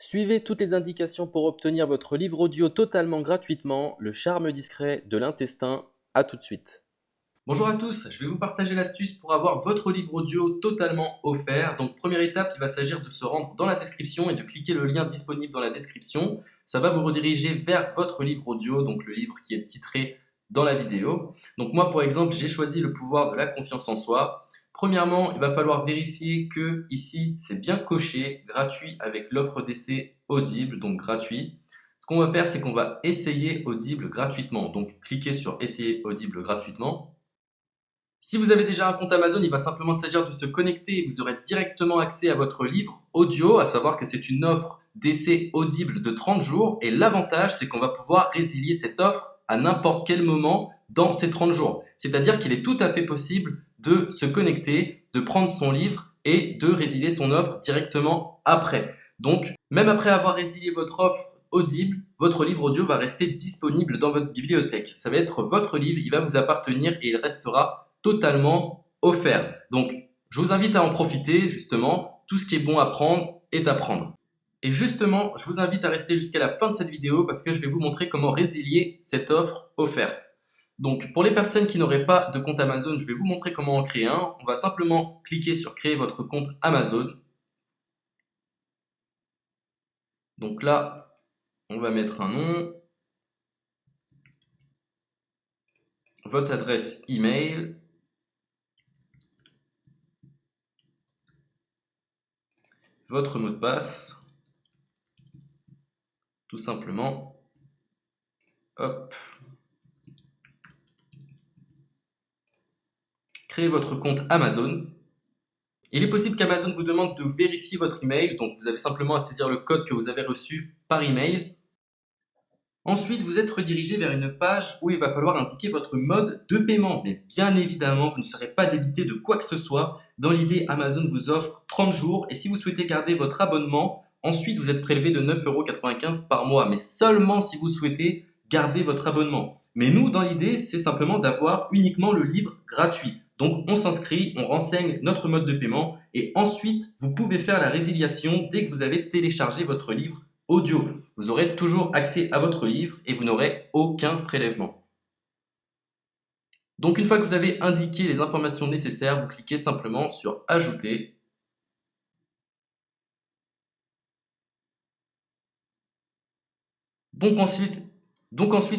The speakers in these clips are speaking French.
Suivez toutes les indications pour obtenir votre livre audio totalement gratuitement, Le charme discret de l'intestin. À tout de suite. Bonjour à tous, je vais vous partager l'astuce pour avoir votre livre audio totalement offert. Donc première étape, il va s'agir de se rendre dans la description et de cliquer le lien disponible dans la description. Ça va vous rediriger vers votre livre audio, donc le livre qui est titré dans la vidéo. Donc moi par exemple, j'ai choisi le pouvoir de la confiance en soi. Premièrement, il va falloir vérifier que ici c'est bien coché, gratuit avec l'offre d'essai Audible, donc gratuit. Ce qu'on va faire, c'est qu'on va essayer Audible gratuitement. Donc cliquez sur essayer Audible gratuitement. Si vous avez déjà un compte Amazon, il va simplement s'agir de se connecter et vous aurez directement accès à votre livre audio, à savoir que c'est une offre d'essai Audible de 30 jours et l'avantage c'est qu'on va pouvoir résilier cette offre à n'importe quel moment dans ces 30 jours. C'est-à-dire qu'il est tout à fait possible de se connecter, de prendre son livre et de résilier son offre directement après. Donc, même après avoir résilié votre offre Audible, votre livre audio va rester disponible dans votre bibliothèque. Ça va être votre livre, il va vous appartenir et il restera totalement offert. Donc, je vous invite à en profiter, justement. Tout ce qui est bon à prendre est à prendre. Et justement, je vous invite à rester jusqu'à la fin de cette vidéo parce que je vais vous montrer comment résilier cette offre offerte. Donc, pour les personnes qui n'auraient pas de compte Amazon, je vais vous montrer comment en créer un. On va simplement cliquer sur créer votre compte Amazon. Donc là, on va mettre un nom, votre adresse email, votre mot de passe, tout simplement. Hop. Créez votre compte Amazon. Il est possible qu'Amazon vous demande de vérifier votre email, donc vous avez simplement à saisir le code que vous avez reçu par email. Ensuite, vous êtes redirigé vers une page où il va falloir indiquer votre mode de paiement. Mais bien évidemment, vous ne serez pas débité de quoi que ce soit. Dans l'idée, Amazon vous offre 30 jours et si vous souhaitez garder votre abonnement, ensuite vous êtes prélevé de 9,95 € par mois, mais seulement si vous souhaitez garder votre abonnement. Mais nous, dans l'idée, c'est simplement d'avoir uniquement le livre gratuit. Donc on s'inscrit, on renseigne notre mode de paiement et ensuite vous pouvez faire la résiliation dès que vous avez téléchargé votre livre audio. Vous aurez toujours accès à votre livre et vous n'aurez aucun prélèvement. Donc une fois que vous avez indiqué les informations nécessaires, vous cliquez simplement sur Ajouter. Donc ensuite,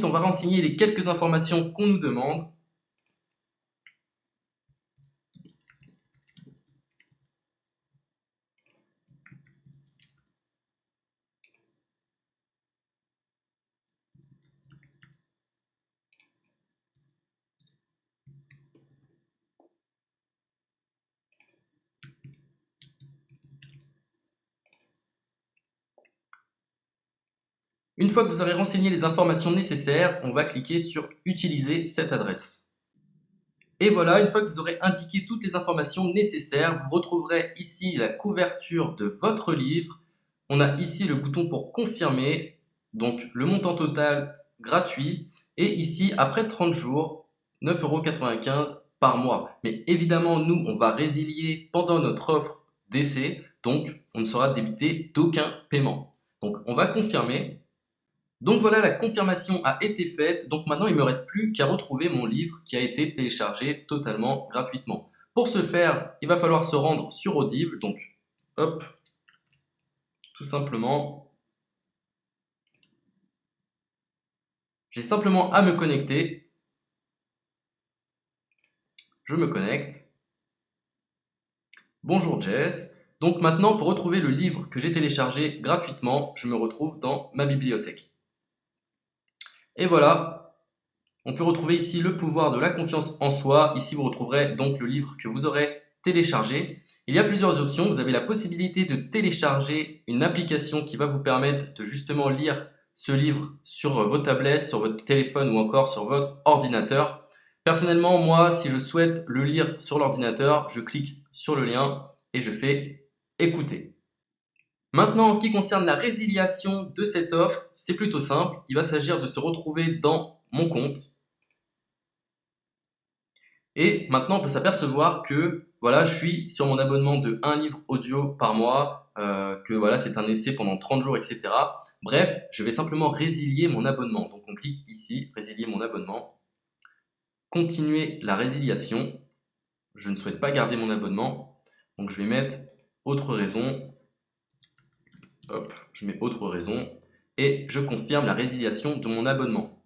on va renseigner les quelques informations qu'on nous demande. Une fois que vous aurez renseigné les informations nécessaires, on va cliquer sur Utiliser cette adresse. Et voilà, une fois que vous aurez indiqué toutes les informations nécessaires, vous retrouverez ici la couverture de votre livre. On a ici le bouton pour confirmer, donc le montant total gratuit. Et ici, après 30 jours, 9,95 € par mois. Mais évidemment, nous, on va résilier pendant notre offre d'essai, donc on ne sera débité d'aucun paiement. Donc on va confirmer. Donc voilà, la confirmation a été faite, donc maintenant il ne me reste plus qu'à retrouver mon livre qui a été téléchargé totalement gratuitement. Pour ce faire, il va falloir se rendre sur Audible, donc hop, tout simplement, j'ai simplement à me connecter, je me connecte. Bonjour Jess, donc maintenant pour retrouver le livre que j'ai téléchargé gratuitement, je me retrouve dans ma bibliothèque. Et voilà, on peut retrouver ici le pouvoir de la confiance en soi. Ici, vous retrouverez donc le livre que vous aurez téléchargé. Il y a plusieurs options. Vous avez la possibilité de télécharger une application qui va vous permettre de justement lire ce livre sur vos tablettes, sur votre téléphone ou encore sur votre ordinateur. Personnellement, moi, si je souhaite le lire sur l'ordinateur, je clique sur le lien et je fais écouter. Maintenant, en ce qui concerne la résiliation de cette offre, c'est plutôt simple. Il va s'agir de se retrouver dans mon compte. Et maintenant, on peut s'apercevoir que voilà, je suis sur mon abonnement de 1 livre audio par mois. que voilà, c'est un essai pendant 30 jours, etc. Bref, je vais simplement résilier mon abonnement. Donc on clique ici, résilier mon abonnement, continuer la résiliation. Je ne souhaite pas garder mon abonnement, donc je vais mettre autre raison. Hop, je mets autre raison et je confirme la résiliation de mon abonnement.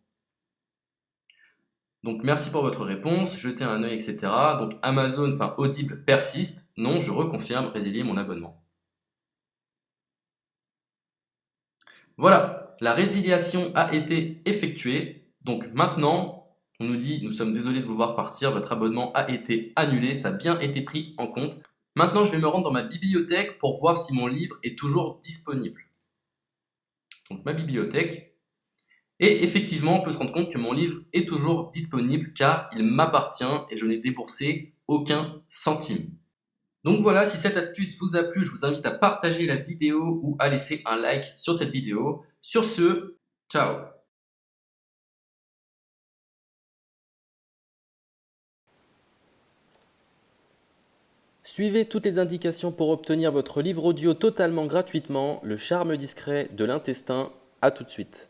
Donc merci pour votre réponse, jetez un œil, etc. Donc Amazon, enfin Audible persiste. Non, je reconfirme, résilier mon abonnement. Voilà, la résiliation a été effectuée. Donc maintenant, on nous dit, nous sommes désolés de vous voir partir, votre abonnement a été annulé, ça a bien été pris en compte. Maintenant, je vais me rendre dans ma bibliothèque pour voir si mon livre est toujours disponible. Donc ma bibliothèque. Et effectivement, on peut se rendre compte que mon livre est toujours disponible car il m'appartient et je n'ai déboursé aucun centime. Donc voilà, si cette astuce vous a plu, je vous invite à partager la vidéo ou à laisser un like sur cette vidéo. Sur ce, ciao! Suivez toutes les indications pour obtenir votre livre audio totalement gratuitement, Le charme discret de l'intestin. À tout de suite.